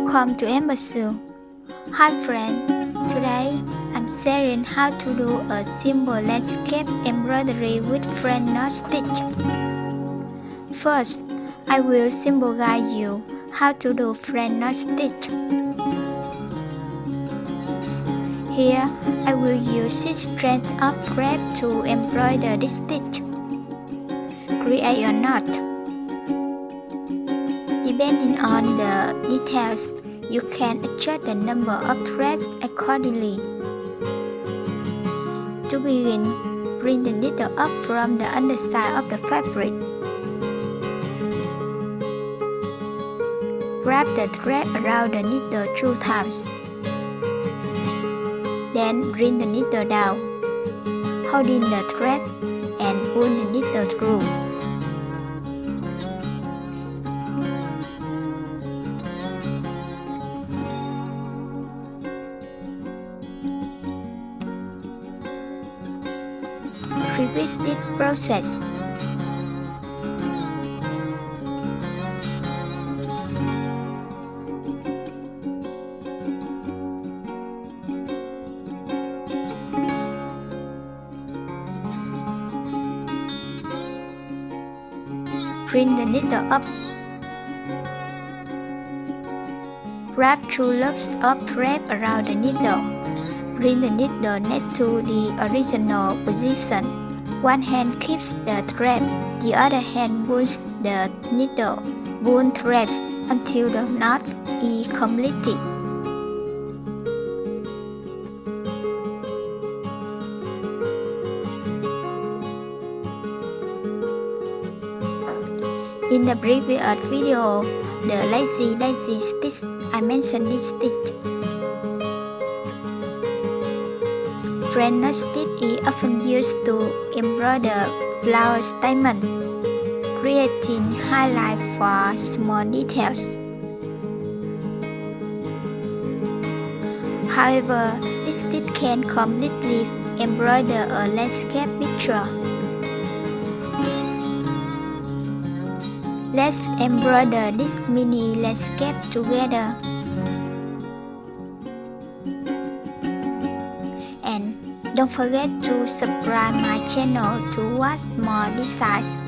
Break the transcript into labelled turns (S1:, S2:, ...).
S1: Welcome to Embsew. Hi friend, today I'm sharing how to do a simple landscape embroidery with friend knot stitch. First, I will simply guide you how to do friend knot stitch. Here, I will use 6 strands of grape to embroider this stitch. Create a knot. Depending on the details, you can adjust the number of threads accordingly. To begin, bring the needle up from the underside of the fabric. Wrap the thread around the needle 2 times. Then bring the needle down, holding the thread and pull the needle through. Repeat this process. Bring the needle up. Wrap 2 loops of thread around the needle. Bring the needle next to the original position. One hand keeps the thread, the other hand pulls the needle. Pull threads until the knot is completed. In the previous video, the lazy stitch, I mentioned this stitch. Friend knot stitch is often used to embroider flower stamens, creating highlights for small details. However, this stitch can completely embroider a landscape picture. Let's embroider this mini landscape together. And don't forget to subscribe my channel to watch more designs.